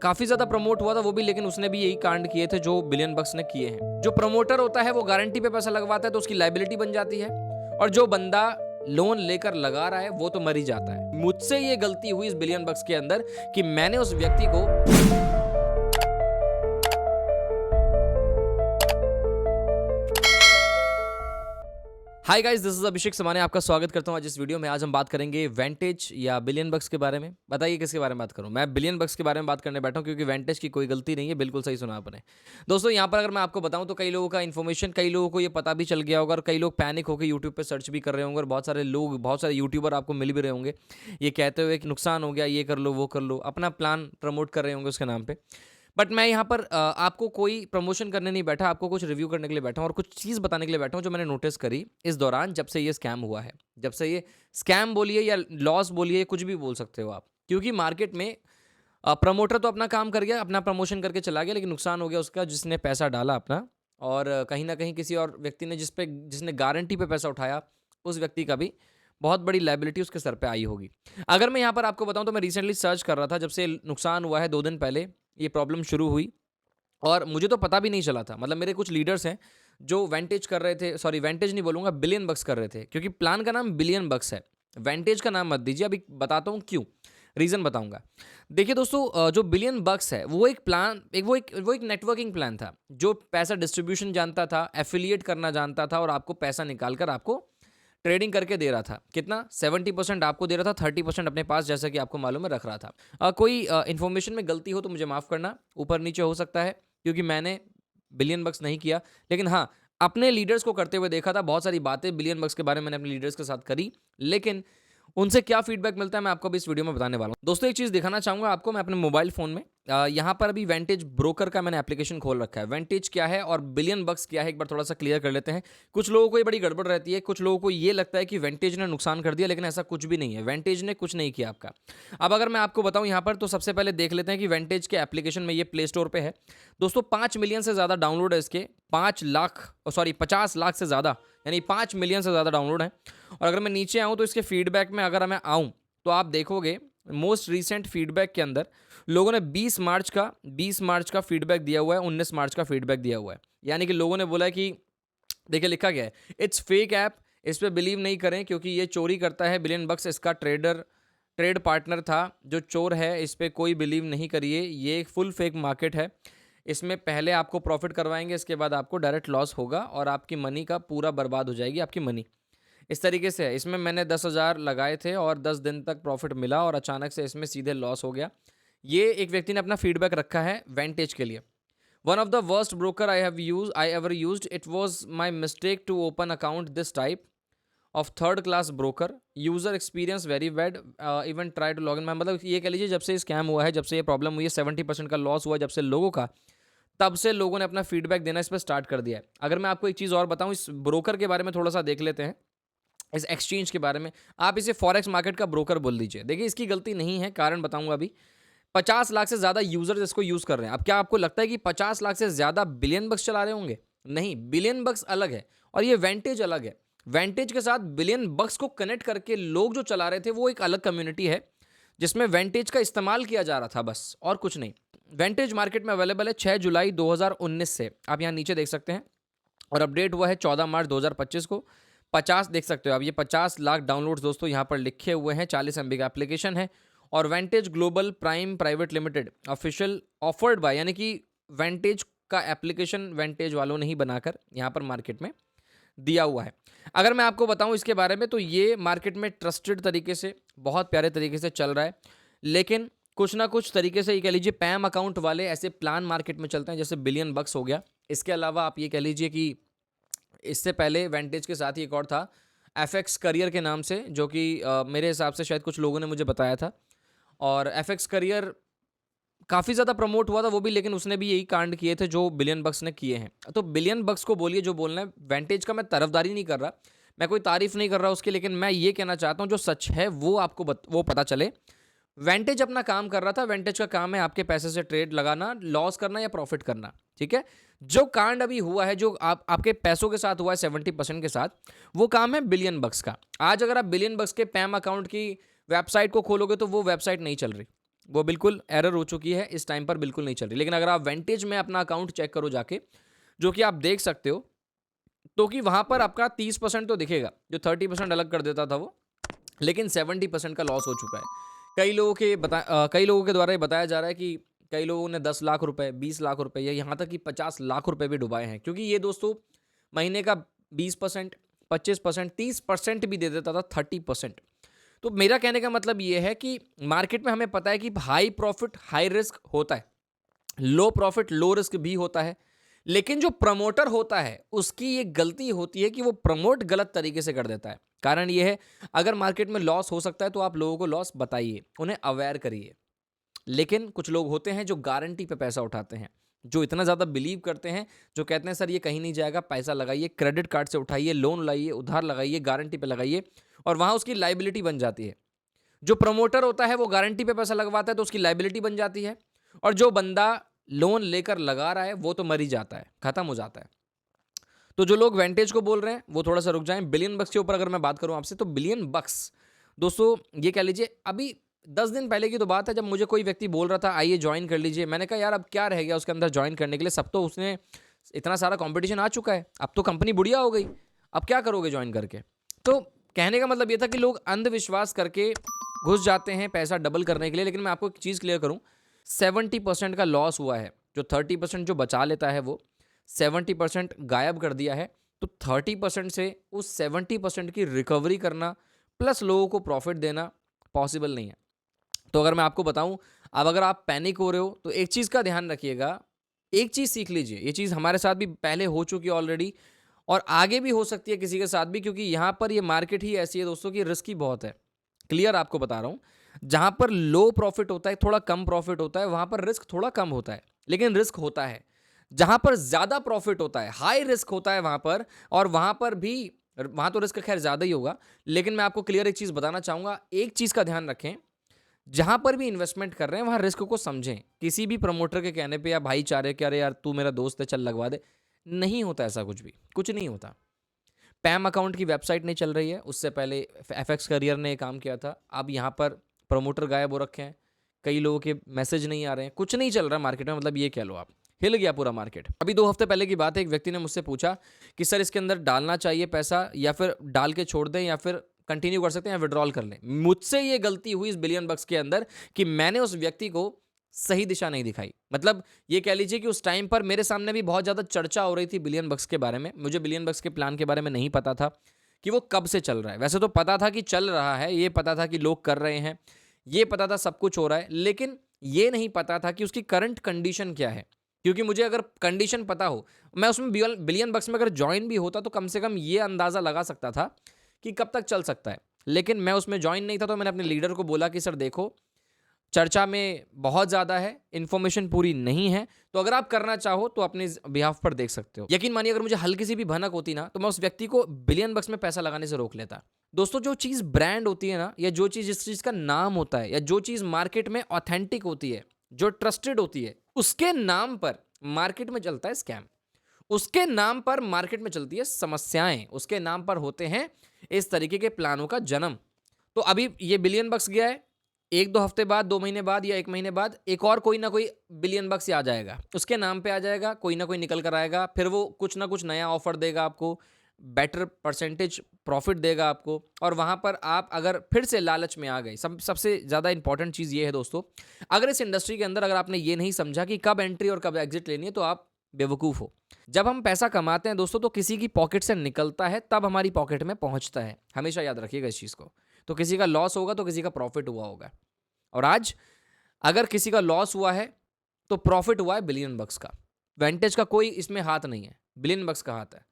काफ़ी ज़्यादा प्रमोट हुआ था वो भी, लेकिन उसने भी यही कांड किए थे जो बिलियन बक्स ने किए हैं। जो प्रमोटर होता है वो गारंटी पे पैसा लगवाता है तो उसकी लायबिलिटी बन जाती है, और जो बंदा लोन लेकर लगा रहा है वो तो मर ही जाता है। मुझसे ये गलती हुई इस बिलियन बक्स के अंदर कि मैंने उस व्यक्ति को हाय गाइस, दिस इज अभिषेक समाने, आपका स्वागत करता हूं आज इस वीडियो में। आज हम बात करेंगे वेंटेज या बिलियन बक्स के बारे में। बताइए किसके बारे में बात करूं? मैं बिलियन बक्स के बारे में बात करने बैठा हूं क्योंकि वेंटेज की कोई गलती नहीं है, बिल्कुल सही सुना आपने। दोस्तों यहां पर अगर मैं आपको बताऊं तो कई लोगों का इन्फॉर्मेशन, कई लोगों को ये पता भी चल गया होगा और कई लोग पैनिक होकर यूट्यूब पर सर्च भी कर रहे होंगे और बहुत सारे लोग, बहुत सारे यूट्यूबर आपको मिल भी रहे होंगे ये कहते हुए कि नुकसान हो गया, ये कर लो वो कर लो, अपना प्लान प्रमोट कर रहे होंगे उसके नाम पर। बट मैं यहाँ पर आपको कोई प्रमोशन करने नहीं बैठा, आपको कुछ रिव्यू करने के लिए बैठा हूँ और कुछ चीज़ बताने के लिए बैठा हूँ जो मैंने नोटिस करी इस दौरान जब से ये स्कैम हुआ है। जब से ये स्कैम बोलिए या लॉस बोलिए, कुछ भी बोल सकते हो आप, क्योंकि मार्केट में प्रमोटर तो अपना काम कर गया, अपना प्रमोशन करके चला गया, लेकिन नुकसान हो गया उसका जिसने पैसा डाला अपना, और कहीं ना कहीं किसी और व्यक्ति ने जिसने गारंटी पे पैसा उठाया, उस व्यक्ति का भी बहुत बड़ी लाइबिलिटी उसके सर पे आई होगी। अगर मैं यहाँ पर आपको बताऊं तो मैं रिसेंटली सर्च कर रहा था, जब से नुकसान हुआ है 2 दिन पहले ये प्रॉब्लम शुरू हुई, और मुझे तो पता भी नहीं चला था। मतलब मेरे कुछ लीडर्स हैं जो वेंटेज कर रहे थे, सॉरी वेंटेज नहीं बोलूँगा, बिलियन बक्स कर रहे थे, क्योंकि प्लान का नाम बिलियन बक्स है, वेंटेज का नाम मत दीजिए। अभी बताता हूँ क्यों, रीज़न बताऊंगा। देखिए दोस्तों, जो बिलियन बक्स है वो एक प्लान, वो एक नेटवर्किंग प्लान था जो पैसा डिस्ट्रीब्यूशन जानता था, एफिलिएट करना जानता था, और आपको पैसा निकाल कर आपको ट्रेडिंग करके दे रहा था। कितना? 70% आपको दे रहा था, 30% अपने पास, जैसा कि आपको मालूम है, रख रहा था। कोई इन्फॉर्मेशन में गलती हो तो मुझे माफ़ करना, ऊपर नीचे हो सकता है, क्योंकि मैंने बिलियन बक्स नहीं किया, लेकिन हाँ, अपने लीडर्स को करते हुए देखा था। बहुत सारी बातें बिलियन बक्स के बारे में मैंने अपने लीडर्स के साथ करी, लेकिन उनसे क्या फीडबैक मिलता है मैं आपको अभी इस वीडियो में बताने वाला हूँ। दोस्तों एक चीज़ दिखाना चाहूँगा आपको मैं अपने मोबाइल फ़ोन में। यहाँ पर अभी वेंटेज ब्रोकर का मैंने एप्लीकेशन खोल रखा है। वेंटेज क्या है और बिलियन बक्स क्या है, एक बार थोड़ा सा क्लियर कर लेते हैं। कुछ लोगों को ये बड़ी गड़बड़ रहती है, कुछ लोगों को ये लगता है कि वेंटेज ने नुकसान कर दिया, लेकिन ऐसा कुछ भी नहीं है। वेंटेज ने कुछ नहीं किया आपका। अब अगर मैं आपको बताऊँ यहाँ पर, तो सबसे पहले देख लेते हैं कि वेंटेज के एप्लीकेशन में ये प्ले स्टोर पर है। दोस्तों 5 मिलियन से ज़्यादा डाउनलोड है इसके, 50 लाख से ज़्यादा, यानी 5 मिलियन से ज़्यादा डाउनलोड है। और अगर मैं नीचे आऊँ तो इसके फीडबैक में अगर मैं आऊँ तो आप देखोगे मोस्ट रीसेंट फीडबैक के अंदर लोगों ने 20 मार्च का फीडबैक दिया हुआ है, 19 मार्च का फीडबैक दिया हुआ है। यानी कि लोगों ने बोला है कि देखिए लिखा गया है, इट्स फेक ऐप, इस पे बिलीव नहीं करें क्योंकि ये चोरी करता है। बिलियन बक्स इसका ट्रेड पार्टनर था जो चोर है, इस पे कोई बिलीव नहीं करिए, ये एक फुल फेक मार्केट है। इसमें पहले आपको प्रॉफिट करवाएंगे, इसके बाद आपको डायरेक्ट लॉस होगा और आपकी मनी का पूरा बर्बाद हो जाएगी आपकी मनी। इस तरीके से है। इसमें मैंने 10,000 लगाए थे और 10 दिन तक प्रॉफिट मिला और अचानक से इसमें सीधे लॉस हो गया। ये एक व्यक्ति ने अपना फीडबैक रखा है वेंटेज के लिए। One of the worst broker I ever used, it was my mistake to open account this type of third class broker, user experience very bad, even try to log in. मतलब ये कह लीजिए जब से scam हुआ है, जब से ये प्रॉब्लम हुई है, 70% का लॉस हुआ है जब से लोगों का, तब से लोगों ने अपना फीडबैक देना इस पर स्टार्ट कर दिया है। अगर मैं आपको एक चीज़ और बताऊं, इस ब्रोकर के बारे में थोड़ा सा देख लेते हैं, इस एक्सचेंज के बारे में। आप इसे फॉरेक्स मार्केट का ब्रोकर बोल दीजिए। देखिए इसकी गलती नहीं है, कारण बताऊंगा अभी। 50 लाख से ज़्यादा यूजर्स इसको यूज़ कर रहे हैं। अब क्या आपको लगता है कि 50 लाख से ज़्यादा बिलियन बक्स चला रहे होंगे? नहीं, बिलियन बक्स अलग है और ये वेंटेज अलग है। वेंटेज के साथ बिलियन बक्स को कनेक्ट करके लोग जो चला रहे थे वो एक अलग कम्युनिटी है जिसमें वेंटेज का इस्तेमाल किया जा रहा था, बस और कुछ नहीं। वेंटेज मार्केट में अवेलेबल है 6 जुलाई 2019 से, आप यहाँ नीचे देख सकते हैं, और अपडेट हुआ है 14 मार्च 2025 को। 50 देख सकते हो आप, ये 50 लाख डाउनलोड्स दोस्तों यहाँ पर लिखे हुए हैं। 40 MB का एप्लीकेशन है और Vantage global prime private limited official offered by, यानी कि वेंटेज का एप्लीकेशन वेंटेज वालों ने ही बनाकर यहाँ पर मार्केट में दिया हुआ है। अगर मैं आपको बताऊं इसके बारे में, तो ये मार्केट में ट्रस्टेड तरीके से, बहुत प्यारे तरीके से चल रहा है, लेकिन कुछ ना कुछ तरीके से ये कह लीजिए पैम अकाउंट वाले ऐसे प्लान मार्केट में चलते हैं, जैसे बिलियन बक्स हो गया। इसके अलावा आप ये कह लीजिए कि इससे पहले वेंटेज के साथ ही एक और था FX करियर के नाम से, जो कि मेरे हिसाब से शायद कुछ लोगों ने मुझे बताया था, और FX करियर काफ़ी ज़्यादा प्रमोट हुआ था वो भी, लेकिन उसने भी यही कांड किए थे जो बिलियन बक्स ने किए हैं। तो बिलियन बक्स को बोलिए जो बोलना है, वेंटेज का मैं तरफदारी नहीं कर रहा, मैं कोई तारीफ नहीं कर रहा उसकी, लेकिन मैं ये कहना चाहता हूँ जो सच है वो आपको वो पता चले। वेंटेज अपना काम कर रहा था, वेंटेज का काम है आपके पैसे से ट्रेड लगाना, लॉस करना या प्रॉफिट करना, ठीक है। जो कांड अभी हुआ है, जो आपके पैसों के साथ हुआ है 70% के साथ, वो काम है बिलियन बक्स का। आज अगर आप बिलियन बक्स के पैम अकाउंट की वेबसाइट को खोलोगे तो वो वेबसाइट नहीं चल रही, वो बिल्कुल एरर हो चुकी है, इस टाइम पर बिल्कुल नहीं चल रही। लेकिन अगर आप वेंटेज में अपना अकाउंट चेक करो जाके, जो कि आप देख सकते हो, तो कि वहाँ पर आपका 30% तो दिखेगा, जो 30% अलग कर देता था वो, लेकिन 70% का लॉस हो चुका है। कई लोगों के द्वारा ये बताया जा रहा है कि कई लोगों ने 10 लाख रुपए, 20 लाख रुपए या यहाँ तक कि 50 लाख रुपए भी डुबाए हैं, क्योंकि ये दोस्तों महीने का 20%, 25%, 30% भी दे देता था, 30%। तो मेरा कहने का मतलब ये है कि मार्केट में हमें पता है कि हाई प्रॉफिट हाई रिस्क होता है, लो प्रॉफिट लो रिस्क भी होता है। लेकिन जो प्रमोटर होता है उसकी ये गलती होती है कि वो प्रमोट गलत तरीके से कर देता है। कारण ये है, अगर मार्केट में लॉस हो सकता है तो आप लोगों को लॉस बताइए, उन्हें अवेयर करिए। लेकिन कुछ लोग होते हैं जो गारंटी पे पैसा उठाते हैं, जो इतना ज़्यादा बिलीव करते हैं, जो कहते हैं सर ये कहीं नहीं जाएगा, पैसा लगाइए, क्रेडिट कार्ड से उठाइए, लोन लाइए, उधार लगाइए, गारंटी पे लगाइए, और वहाँ उसकी लाइबिलिटी बन जाती है। जो प्रमोटर होता है वो गारंटी पे पैसा लगवाता है तो उसकी लाइबिलिटी बन जाती है, और जो बंदा लोन लेकर लगा रहा है वो तो मर ही जाता है, खत्म हो जाता है। तो जो लोग वेंटेज को बोल रहे हैं वो थोड़ा सा रुक जाएं। बिलियन बक्स के ऊपर अगर मैं बात करूं आपसे, तो बिलियन बक्स दोस्तों, ये कह लीजिए अभी 10 दिन पहले की तो बात है, जब मुझे कोई व्यक्ति बोल रहा था आइए ज्वाइन कर लीजिए। मैंने कहा यार अब क्या रह गया उसके अंदर ज्वाइन करने के लिए, सब तो उसने इतना सारा कंपटीशन आ चुका है, अब तो कंपनी बुढ़िया हो गई, अब क्या करोगे ज्वाइन करके। तो कहने का मतलब ये था कि लोग अंधविश्वास करके घुस जाते हैं पैसा डबल करने के लिए। लेकिन मैं आपको एक चीज़ क्लियर करूं, 70% का लॉस हुआ है, जो 30% जो बचा लेता है वो 70% गायब कर दिया है। तो 30% से उस 70% की रिकवरी करना प्लस लोगों को प्रॉफिट देना पॉसिबल नहीं है। तो अगर मैं आपको बताऊं, अब अगर आप पैनिक हो रहे हो तो एक चीज़ का ध्यान रखिएगा, एक चीज़ सीख लीजिए। ये चीज़ हमारे साथ भी पहले हो चुकी है ऑलरेडी, और आगे भी हो सकती है किसी के साथ भी, क्योंकि यहाँ पर ये मार्केट ही ऐसी है दोस्तों कि रिस्की बहुत है। क्लियर आपको बता रहा हूँ, जहाँ पर लो प्रॉफिट होता है, थोड़ा कम प्रॉफिट होता है, वहाँ पर रिस्क थोड़ा कम होता है, लेकिन रिस्क होता है। जहाँ पर ज़्यादा प्रॉफिट होता है, हाई रिस्क होता है वहाँ पर, और वहाँ पर भी, वहाँ तो रिस्क खैर ज़्यादा ही होगा। लेकिन मैं आपको क्लियर एक चीज़ बताना चाहूँगा, एक चीज़ का ध्यान रखें, जहाँ पर भी इन्वेस्टमेंट कर रहे हैं वहाँ रिस्क को समझें। किसी भी प्रमोटर के कहने पे या भाईचारे के, अरे यार तू मेरा दोस्त है चल लगवा दे, नहीं होता ऐसा, कुछ भी कुछ नहीं होता। पैम अकाउंट की वेबसाइट नहीं चल रही है, उससे पहले एफएक्स करियर ने काम किया था, अब यहाँ पर प्रमोटर गायब हो रखे हैं, कई लोगों के मैसेज नहीं आ रहे हैं, कुछ नहीं चल रहा मार्केट में। मतलब ये कह लो आप, हिल गया पूरा मार्केट। अभी 2 हफ्ते पहले की बात है, एक व्यक्ति ने मुझसे पूछा कि सर इसके अंदर डालना चाहिए पैसा, या फिर डाल के छोड़ दें, या फिर कंटिन्यू कर सकते हैं, या विड्रॉल कर लें। मुझसे ये गलती हुई इस बिलियन बक्स के अंदर कि मैंने उस व्यक्ति को सही दिशा नहीं दिखाई। मतलब ये कह लीजिए कि उस टाइम पर मेरे सामने भी बहुत ज़्यादा चर्चा हो रही थी बिलियन बक्स के बारे में। मुझे बिलियन बक्स के प्लान के बारे में नहीं पता था कि वो कब से चल रहा है। वैसे तो पता था कि चल रहा है, ये पता था कि लोग कर रहे हैं, ये पता था सब कुछ हो रहा है, लेकिन ये नहीं पता था कि उसकी करंट कंडीशन क्या है। क्योंकि मुझे अगर कंडीशन पता हो, मैं उसमें बिलियन बक्स में अगर ज्वाइन भी होता तो कम से कम ये अंदाज़ा लगा सकता था कि कब तक चल सकता है। लेकिन मैं उसमें ज्वाइन नहीं था, तो मैंने अपने लीडर को बोला कि सर देखो, चर्चा में बहुत ज़्यादा है, इन्फॉर्मेशन पूरी नहीं है, तो अगर आप करना चाहो तो अपने बिहाफ पर देख सकते हो। यकीन मानिए, अगर मुझे हल्की सी भी भनक होती ना, तो मैं उस व्यक्ति को बिलियन बक्स में पैसा लगाने से रोक लेता। दोस्तों, जो चीज़ ब्रांड होती है ना, या जो चीज़ जिस चीज़ का नाम होता है, या जो चीज़ मार्केट में ऑथेंटिक होती है, जो ट्रस्टेड होती है, उसके नाम पर मार्केट में चलता है स्कैम, उसके नाम पर मार्केट में चलती है समस्याएं, उसके नाम पर होते हैं इस तरीके के प्लानों का जन्म। तो अभी ये बिलियन बक्स गया है, 1-2 हफ्ते बाद, 2 महीने बाद, या 1 महीने बाद एक और कोई ना कोई बिलियन बक्स आ जाएगा, उसके नाम पे आ जाएगा, कोई ना कोई निकल कर आएगा, फिर वो कुछ ना कुछ नया ऑफर देगा आपको, बेटर परसेंटेज प्रॉफिट देगा आपको, और वहाँ पर आप अगर फिर से लालच में आ गए। सबसे ज़्यादा इंपॉर्टेंट चीज़ ये है दोस्तों, अगर इस इंडस्ट्री के अंदर अगर आपने ये नहीं समझा कि कब एंट्री और कब एग्जिट लेनी है, तो आप बेवकूफ़ हो। जब हम पैसा कमाते हैं दोस्तों, तो किसी की पॉकेट से निकलता है, तब हमारी पॉकेट में पहुँचता है। हमेशा याद रखिएगा इस चीज़ को। तो किसी का लॉस होगा तो किसी का प्रॉफिट हुआ होगा, और आज अगर किसी का लॉस हुआ है तो प्रॉफिट हुआ है बिलियन बक्स का। वेंटेज का कोई इसमें हाथ नहीं है, बिलियन बक्स का हाथ है।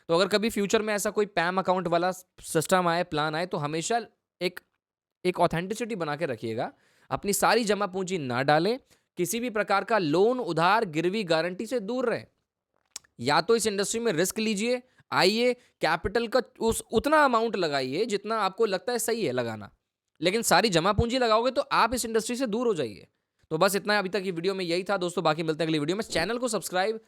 तो अगर कभी फ्यूचर में ऐसा कोई पैम अकाउंट वाला सिस्टम आए, प्लान आए, तो हमेशा एक एक ऑथेंटिसिटी बना के रखिएगा। अपनी सारी जमा पूंजी ना डालें, किसी भी प्रकार का लोन, उधार, गिरवी, गारंटी से दूर रहें। या तो इस इंडस्ट्री में रिस्क लीजिए, आइए, कैपिटल का उतना अमाउंट लगाइए जितना आपको लगता है सही है लगाना, लेकिन सारी जमा पूंजी लगाओगे तो आप इस इंडस्ट्री से दूर हो जाइए। तो बस इतना अभी तक की वीडियो में यही था दोस्तों। बाकी मिलते हैं अगली वीडियो में। चैनल को सब्सक्राइब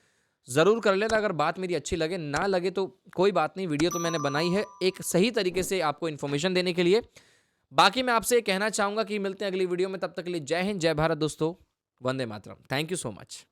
जरूर कर लेना अगर बात मेरी अच्छी लगे, ना लगे तो कोई बात नहीं, वीडियो तो मैंने बनाई है एक सही तरीके से आपको इन्फॉर्मेशन देने के लिए। बाकी मैं आपसे ये कहना चाहूँगा कि मिलते हैं अगली वीडियो में, तब तक के लिए जय हिंद, जय भारत दोस्तों, वंदे मातरम। Thank you so much.